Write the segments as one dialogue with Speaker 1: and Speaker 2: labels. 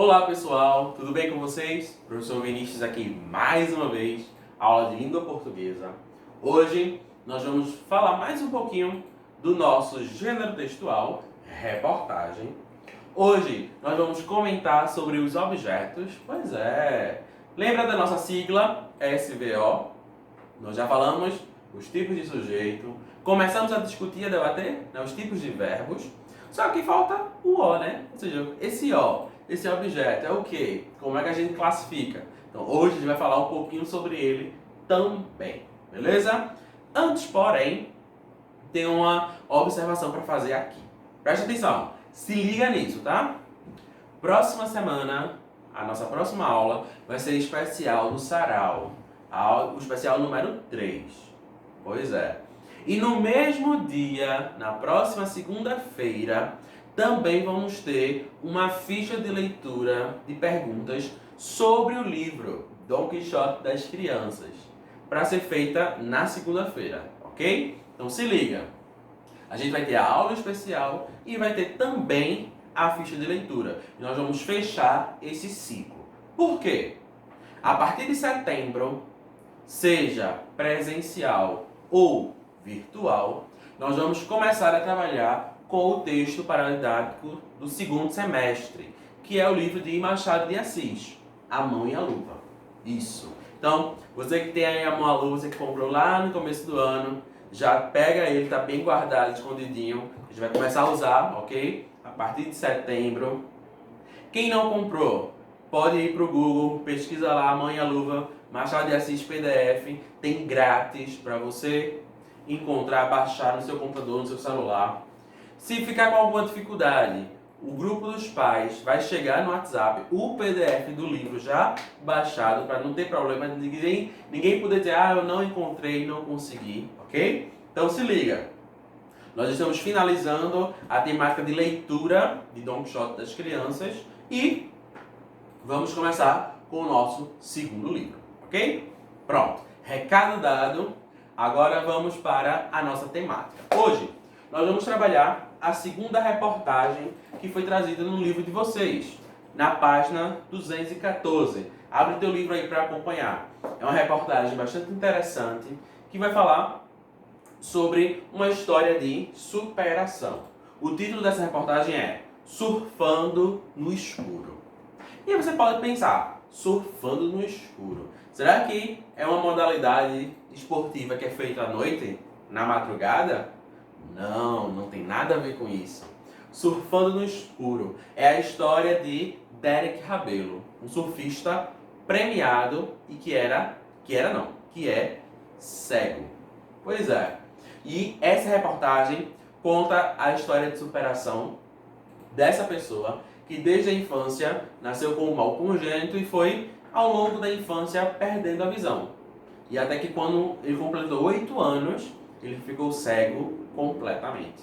Speaker 1: Olá pessoal, tudo bem com vocês? Professor Vinícius aqui mais uma vez, aula de língua portuguesa. Hoje nós vamos falar mais um pouquinho do nosso gênero textual, reportagem. Hoje nós vamos comentar sobre os objetos, pois é, lembra da nossa sigla SVO? Nós já falamos os tipos de sujeito, começamos a discutir e a debater os tipos de verbos, só que falta o O, né? Ou seja, esse O, esse objeto é o quê? Como é que a gente classifica? Então hoje a gente vai falar um pouquinho sobre ele também, beleza? Antes, porém, tem uma observação para fazer aqui. Preste atenção, se liga nisso, tá? Próxima semana, a nossa próxima aula vai ser especial do Sarau, o especial número 3. Pois é. E no mesmo dia, na próxima segunda-feira, também vamos ter uma ficha de leitura de perguntas sobre o livro Dom Quixote das Crianças, para ser feita na segunda-feira, ok? Então se liga. A gente vai ter a aula especial e vai ter também a ficha de leitura. E nós vamos fechar esse ciclo. Por quê? A partir de setembro, seja presencial ou virtual, nós vamos começar a trabalhar com o texto paradidático do segundo semestre, que é o livro de Machado de Assis, A Mão e a Luva. Isso. Então, você que tem aí a mão e a luva, você que comprou lá no começo do ano, já pega ele, tá bem guardado, escondidinho. A gente vai começar a usar, ok? A partir de setembro. Quem não comprou, pode ir pro Google, pesquisa lá, A Mão e a Luva, Machado de Assis PDF, tem grátis para você encontrar, baixar no seu computador, no seu celular. Se ficar com alguma dificuldade, o grupo dos pais vai chegar no WhatsApp o PDF do livro já baixado, para não ter problema de ninguém poder dizer, eu não encontrei, não consegui, ok? Então se liga, nós estamos finalizando a temática de leitura de Dom Quixote das Crianças e vamos começar com o nosso segundo livro, ok? Pronto, recado dado, agora vamos para a nossa temática. Hoje nós vamos trabalhar a segunda reportagem que foi trazida no livro de vocês, na página 214. Abre o teu livro aí para acompanhar. É uma reportagem bastante interessante que vai falar sobre uma história de superação. O título dessa reportagem é Surfando no Escuro. E aí você pode pensar, surfando no escuro, será que é uma modalidade esportiva que é feita à noite, na madrugada? Não, não tem nada a ver com isso. Surfando no Escuro é a história de Derek Rabelo, um surfista premiado e que é cego. Pois é. E essa reportagem conta a história de superação dessa pessoa que desde a infância nasceu com um mal congênito e foi ao longo da infância perdendo a visão. E até que quando ele completou 8 anos, ele ficou cego completamente.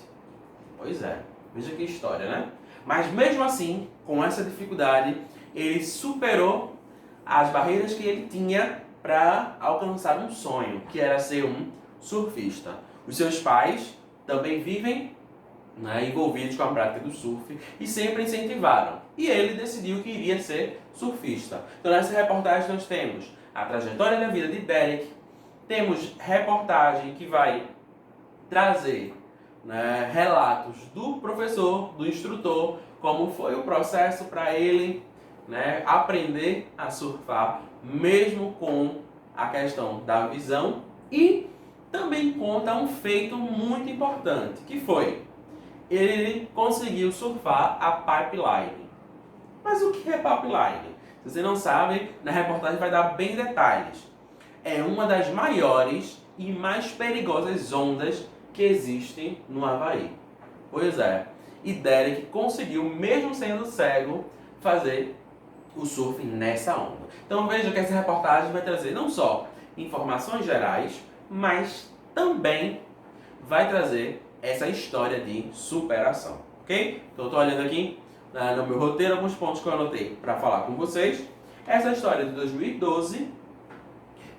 Speaker 1: Pois é, veja que história, né? Mas mesmo assim, com essa dificuldade, ele superou as barreiras que ele tinha para alcançar um sonho, que era ser um surfista. Os seus pais também vivem envolvidos com a prática do surf e sempre incentivaram. E ele decidiu que iria ser surfista. Então nessa reportagem nós temos a trajetória da vida de Derek, temos reportagem que vai trazer relatos do professor, do instrutor, como foi o processo para ele aprender a surfar, mesmo com a questão da visão, e também conta um feito muito importante, que foi, ele conseguiu surfar a pipeline. Mas o que é pipeline? Se você não sabe, na reportagem vai dar bem detalhes. É uma das maiores e mais perigosas ondas que existem no Havaí. Pois é, e Derek conseguiu, mesmo sendo cego, fazer o surf nessa onda. Então veja que essa reportagem vai trazer não só informações gerais, mas também vai trazer essa história de superação, ok? Então eu estou olhando aqui no meu roteiro alguns pontos que eu anotei para falar com vocês. Essa história de 2012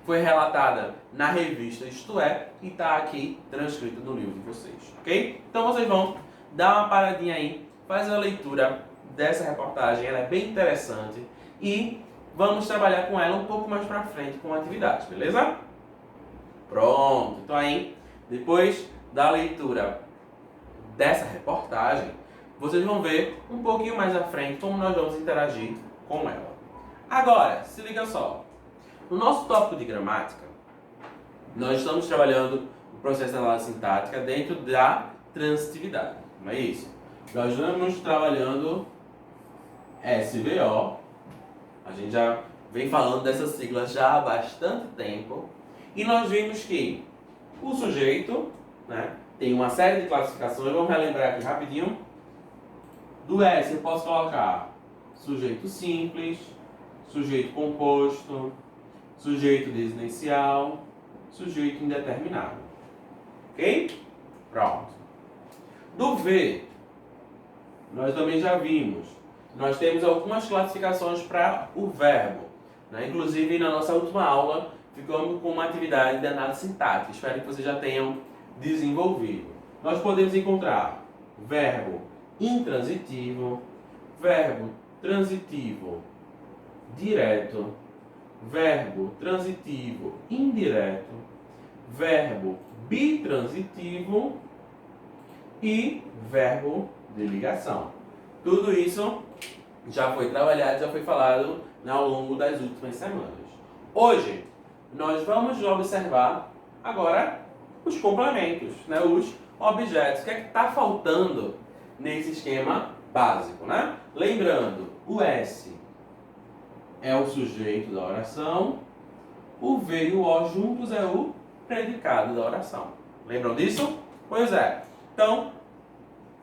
Speaker 1: foi relatada na revista Isto É e está aqui transcrita no livro de vocês, ok? Então vocês vão dar uma paradinha aí, faz a leitura dessa reportagem, ela é bem interessante e vamos trabalhar com ela um pouco mais pra frente com atividades, beleza? Pronto, então aí, depois da leitura dessa reportagem, vocês vão ver um pouquinho mais à frente como nós vamos interagir com ela. Agora, se liga só. No nosso tópico de gramática, nós estamos trabalhando o processo de análise sintática dentro da transitividade, não é isso? Nós estamos trabalhando SVO, a gente já vem falando dessas siglas já há bastante tempo, e nós vimos que o sujeito, né, tem uma série de classificações. Vamos relembrar aqui rapidinho. Do S eu posso colocar sujeito simples, sujeito composto, sujeito desinicial, sujeito indeterminado. Ok? Pronto. Do V, nós também já vimos. Nós temos algumas classificações para o verbo, né? Inclusive, na nossa última aula, ficamos com uma atividade de análise sintática. Espero que vocês já tenham desenvolvido. Nós podemos encontrar verbo intransitivo, verbo transitivo direto, verbo transitivo indireto, verbo bitransitivo e verbo de ligação. Tudo isso já foi trabalhado, já foi falado ao longo das últimas semanas. Hoje, nós vamos observar agora os complementos, né? Os objetos. O que é que está faltando nesse esquema básico, né? Lembrando, o S é o sujeito da oração, o V e o O juntos é o predicado da oração. Lembram disso? Pois é. Então,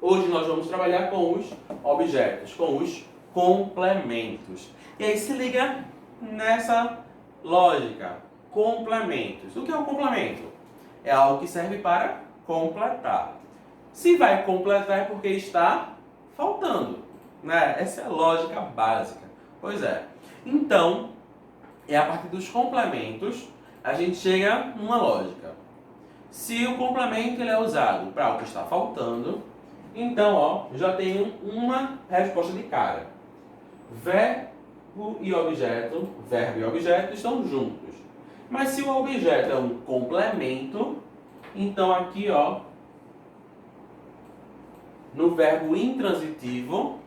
Speaker 1: hoje nós vamos trabalhar com os objetos, com os complementos. E aí se liga nessa lógica. Complementos. O que é um complemento? É algo que serve para completar. Se vai completar é porque está faltando, né? Essa é a lógica básica. Pois é. Então, é a partir dos complementos a gente chega numa lógica. Se o complemento ele é usado para o que está faltando, então, ó, já tenho uma resposta de cara. Verbo e objeto estão juntos. Mas se o objeto é um complemento, então aqui, ó, no verbo intransitivo,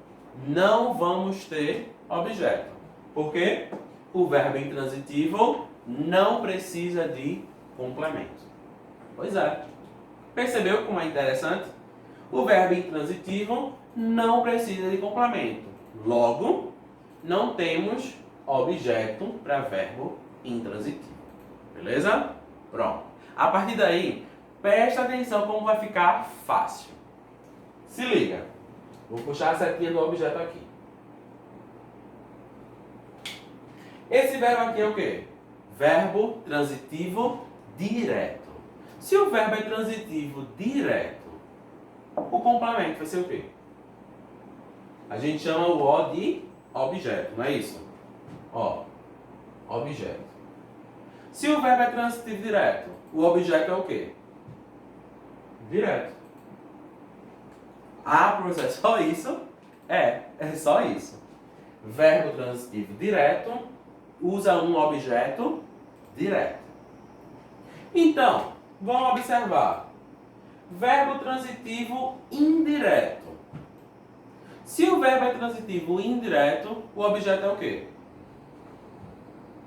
Speaker 1: não vamos ter objeto. Por quê? O verbo intransitivo não precisa de complemento. Pois é. Percebeu como é interessante? O verbo intransitivo não precisa de complemento. Logo, não temos objeto para verbo intransitivo. Beleza? Pronto. A partir daí, presta atenção como vai ficar fácil. Se liga. Vou puxar a setinha do objeto aqui. Esse verbo aqui é o quê? Verbo transitivo direto. Se o verbo é transitivo direto, o complemento vai ser o quê? A gente chama o O de objeto, não é isso? Ó, objeto. Se o verbo é transitivo direto, o objeto é o quê? Direto. Ah, professor, é só isso? É só isso. Verbo transitivo direto usa um objeto direto. Então, vamos observar. Verbo transitivo indireto. Se o verbo é transitivo indireto, o objeto é o quê?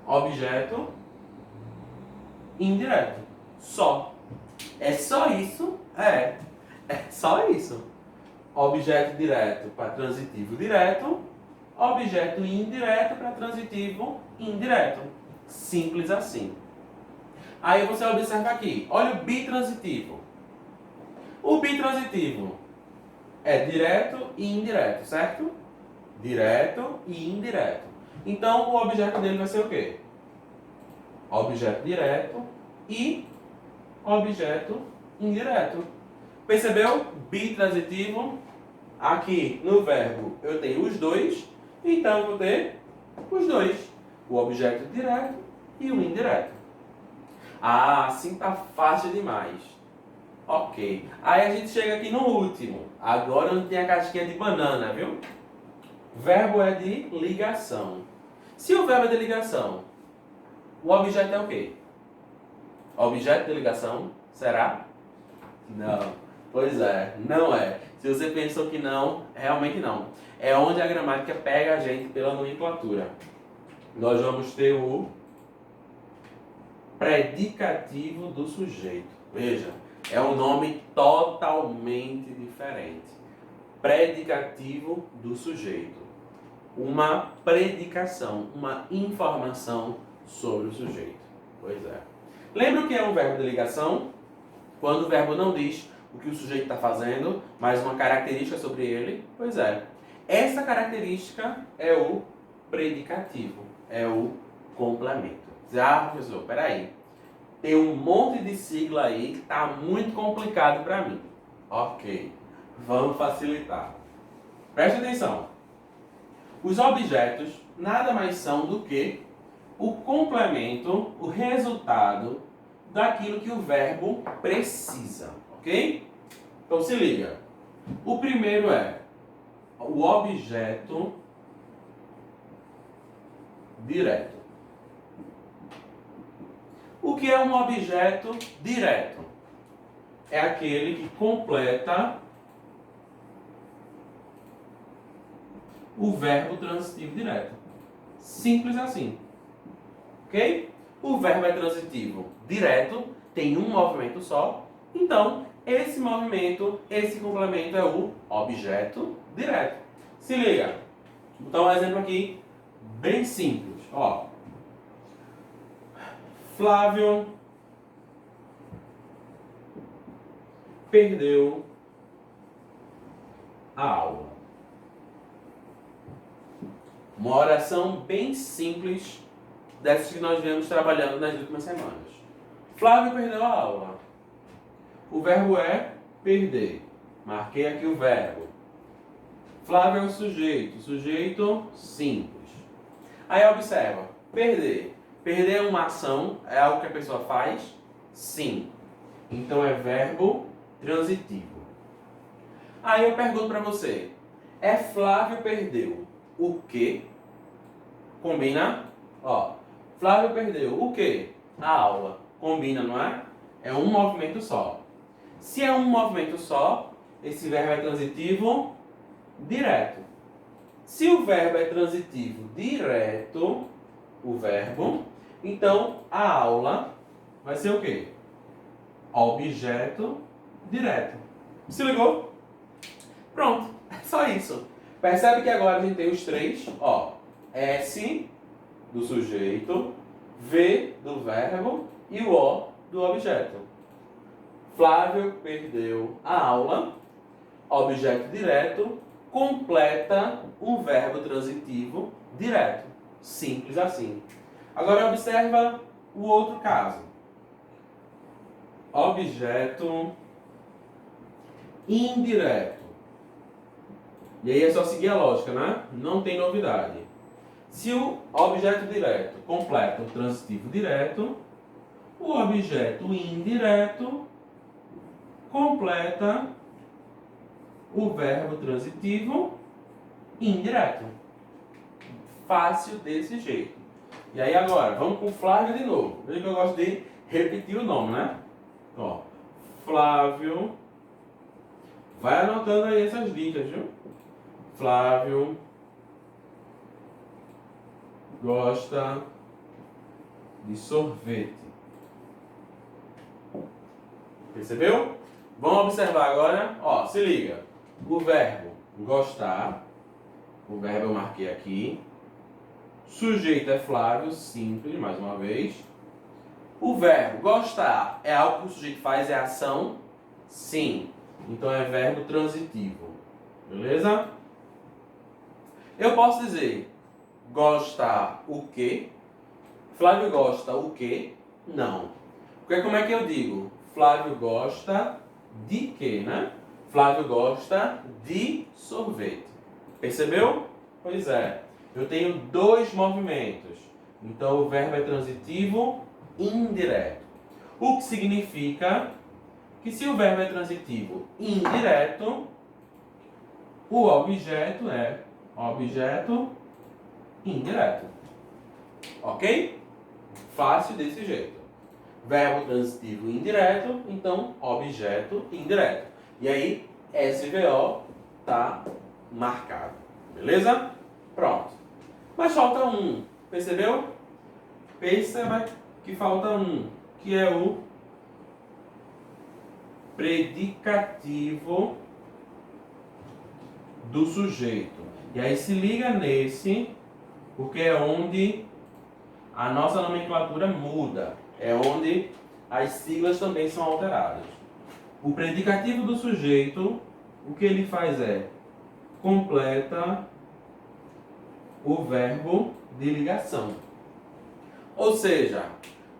Speaker 1: Objeto indireto. Só. É só isso? É só isso. Objeto direto para transitivo direto, objeto indireto para transitivo indireto. Simples assim. Aí você observa aqui, olha o bitransitivo. O bitransitivo é direto e indireto, certo? Direto e indireto. Então o objeto dele vai ser o quê? Objeto direto e objeto indireto. Percebeu? Bitransitivo. Aqui no verbo eu tenho os dois, então eu vou ter os dois. O objeto direto e o indireto. Ah, assim tá fácil demais. Ok. Aí a gente chega aqui no último. Agora não tem a casquinha de banana, viu? Verbo é de ligação. Se o verbo é de ligação, o objeto é o quê? Objeto de ligação será? Não. Pois é, não é. Se você pensou que não, realmente não. É onde a gramática pega a gente pela nomenclatura. Nós vamos ter o predicativo do sujeito. Veja, é um nome totalmente diferente. Predicativo do sujeito. Uma predicação, uma informação sobre o sujeito. Pois é. Lembra o que é um verbo de ligação? Quando o verbo não diz o que o sujeito está fazendo, mas uma característica sobre ele. Pois é. Essa característica é o predicativo, é o complemento. Ah, professor, peraí. Tem um monte de sigla aí que está muito complicado para mim. Ok, vamos facilitar. Preste atenção. Os objetos nada mais são do que o complemento, o resultado daquilo que o verbo precisa, ok? Então se liga. O primeiro é o objeto direto. O que é um objeto direto? É aquele que completa o verbo transitivo direto. Simples assim. Ok? O verbo é transitivo direto, tem um movimento só. Então, esse movimento, esse complemento é o objeto direto. Se liga. Vou dar um exemplo aqui bem simples. Ó. Flávio perdeu a aula. Uma oração bem simples dessas que nós viemos trabalhando nas últimas semanas. Flávio perdeu a aula. O verbo é perder. Marquei aqui o verbo. Flávio é o sujeito. Sujeito simples. Aí observa. Perder. Perder é uma ação. É algo que a pessoa faz? Sim. Então é verbo transitivo. Aí eu pergunto para você. É Flávio perdeu o quê? Combina? Ó. Flávio perdeu o quê? A aula. Combina, não é? É um movimento só. Se é um movimento só, esse verbo é transitivo direto. Se o verbo é transitivo direto, o verbo, então a aula vai ser o quê? Objeto direto. Se ligou? Pronto, é só isso. Percebe que agora a gente tem os três, ó. S do sujeito, V do verbo e o O do objeto. Flávio perdeu a aula, objeto direto, completa um verbo transitivo direto. Simples assim. Agora observa o outro caso. Objeto indireto. E aí é só seguir a lógica, né? Não tem novidade. Se o objeto direto completa o transitivo direto, o objeto indireto completa o verbo transitivo indireto. Fácil desse jeito. E aí agora, vamos com Flávio de novo. Veja que eu gosto de repetir o nome, né? Ó, Flávio. Vai anotando aí essas dicas, viu? Flávio gosta de sorvete. Percebeu? Vamos observar agora. Ó, se liga. O verbo gostar. O verbo eu marquei aqui. Sujeito é Flávio, simples, mais uma vez. O verbo gostar é algo que o sujeito faz, é ação? Sim. Então é verbo transitivo. Beleza? Eu posso dizer gostar o quê? Flávio gosta o quê? Não. Porque como é que eu digo? Flávio gosta de quê, né? Flávio gosta de sorvete. Percebeu? Pois é. Eu tenho dois movimentos. Então o verbo é transitivo indireto. O que significa que se o verbo é transitivo indireto, o objeto é objeto indireto. Ok? Fácil desse jeito. Verbo transitivo indireto, então objeto indireto. E aí, SVO tá marcado. Beleza? Pronto. Mas falta um. Percebeu? Perceba que falta um, que é o predicativo do sujeito. E aí se liga nesse, porque é onde a nossa nomenclatura muda. É onde as siglas também são alteradas. O predicativo do sujeito, o que ele faz é completa o verbo de ligação. Ou seja,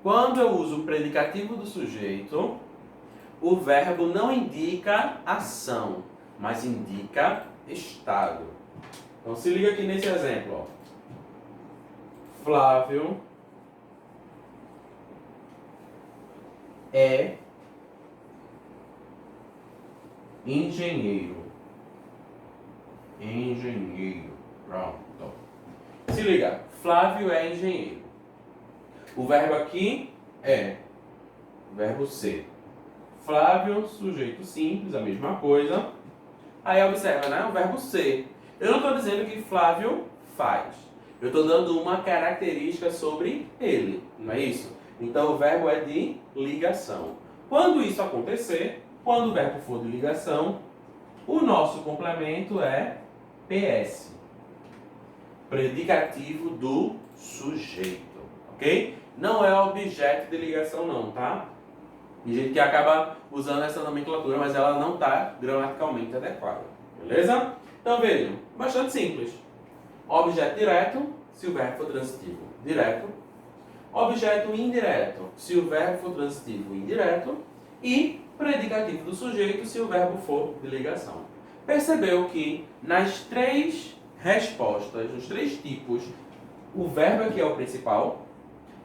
Speaker 1: quando eu uso o predicativo do sujeito, o verbo não indica ação, mas indica estado. Então se liga aqui nesse exemplo. Ó. Flávio é engenheiro. Engenheiro. Pronto. Se liga. Flávio é engenheiro. O verbo aqui é verbo ser. Flávio, sujeito simples, a mesma coisa. Aí observa, né? O verbo ser. Eu não estou dizendo que Flávio faz. Eu estou dando uma característica sobre ele. Não é isso? Então o verbo é de ligação. Quando isso acontecer, quando o verbo for de ligação, o nosso complemento é PS. Predicativo do sujeito. Ok? Não é objeto de ligação não, tá? Tem gente que acaba usando essa nomenclatura, mas ela não está gramaticalmente adequada. Beleza? Então vejam, bastante simples. Objeto direto, se o verbo for transitivo, direto. Objeto indireto, se o verbo for transitivo, indireto. E predicativo do sujeito, se o verbo for de ligação. Percebeu que nas três respostas, nos três tipos, o verbo aqui é o principal,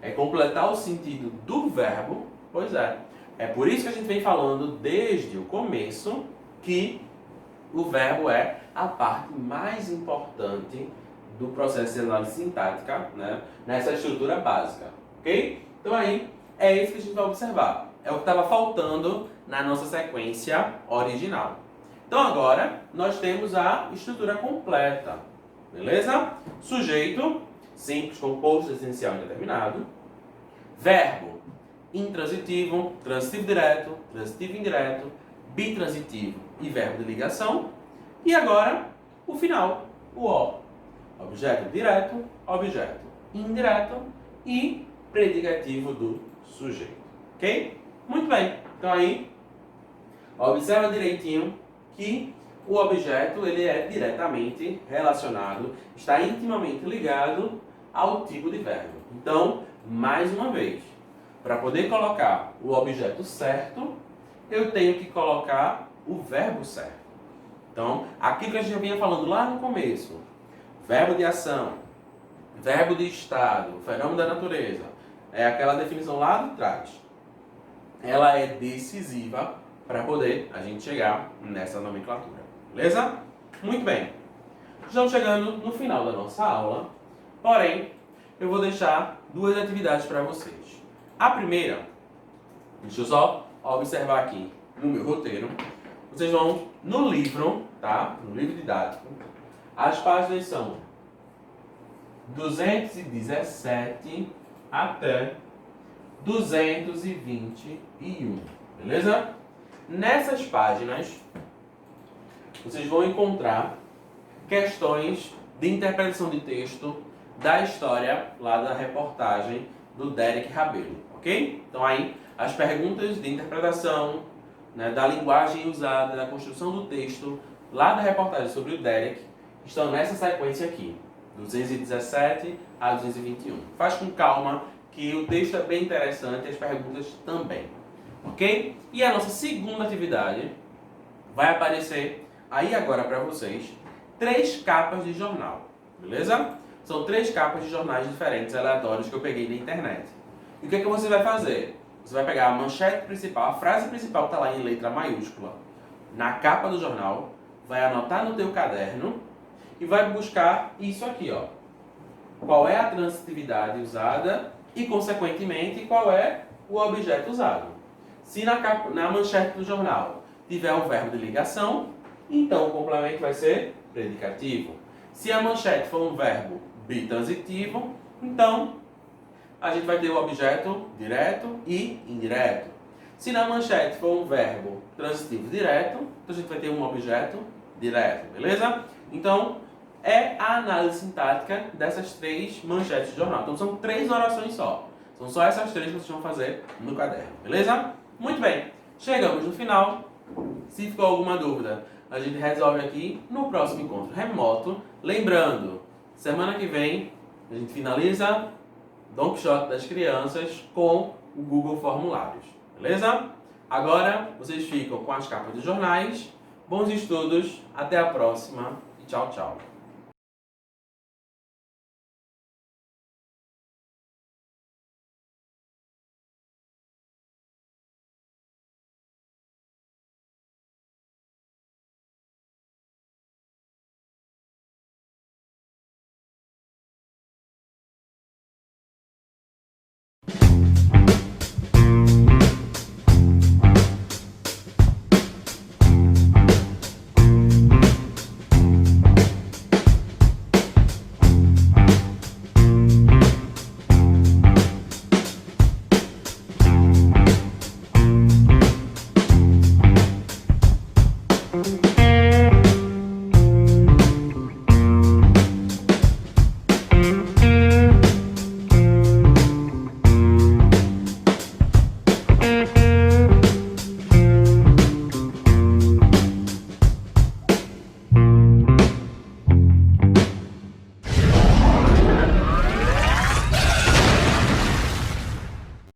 Speaker 1: é completar o sentido do verbo. Pois é. É por isso que a gente vem falando desde o começo que o verbo é a parte mais importante do processo de análise sintática, né, nessa estrutura básica. Ok? Então aí, é isso que a gente vai observar. É o que estava faltando na nossa sequência original. Então agora, nós temos a estrutura completa. Beleza? Sujeito, simples, composto, essencial e indeterminado. Verbo, intransitivo, transitivo direto, transitivo indireto, bitransitivo e verbo de ligação. E agora, o final, o O. Objeto direto, objeto indireto e predicativo do sujeito. Ok? Muito bem. Então aí, observa direitinho que o objeto ele é diretamente relacionado, está intimamente ligado ao tipo de verbo. Então, mais uma vez, para poder colocar o objeto certo, eu tenho que colocar o verbo certo. Então, aquilo que a gente já vinha falando lá no começo, verbo de ação, verbo de estado, fenômeno da natureza, é aquela definição lá de trás. Ela é decisiva para poder a gente chegar nessa nomenclatura. Beleza? Muito bem. Estamos chegando no final da nossa aula, porém, eu vou deixar duas atividades para vocês. A primeira, deixa eu só observar aqui no meu roteiro. Vocês vão no livro, tá? No livro didático. As páginas são 217 até 221, beleza? Nessas páginas, vocês vão encontrar questões de interpretação de texto da história lá da reportagem do Derek Rabelo, ok? Então aí, as perguntas de interpretação, né, da linguagem usada, da construção do texto, lá da reportagem sobre o Derek, estão nessa sequência aqui, 217 a 221. Faz com calma, que o texto é bem interessante e as perguntas também, ok? E a nossa segunda atividade vai aparecer aí agora para vocês 3 capas de jornal, beleza? São 3 capas de jornais diferentes, aleatórios, que eu peguei na internet. E o que é que você vai fazer? Você vai pegar a manchete principal, a frase principal está lá em letra maiúscula, na capa do jornal, vai anotar no teu caderno e vai buscar isso aqui, ó. Qual é a transitividade usada e, consequentemente, qual é o objeto usado. Se na manchete do jornal tiver o verbo de ligação, então o complemento vai ser predicativo. Se a manchete for um verbo bitransitivo, então a gente vai ter o objeto direto e indireto. Se na manchete for um verbo transitivo direto, então a gente vai ter um objeto direto, beleza? Então, é a análise sintática dessas 3 manchetes de jornal. Então, são 3 orações só. São só essas 3 que vocês vão fazer no caderno, beleza? Muito bem, chegamos no final. Se ficou alguma dúvida, a gente resolve aqui no próximo encontro remoto. Lembrando, semana que vem a gente finaliza Don Quixote das Crianças com o Google Formulários, beleza? Agora vocês ficam com as capas dos jornais. Bons estudos, até a próxima e tchau, tchau.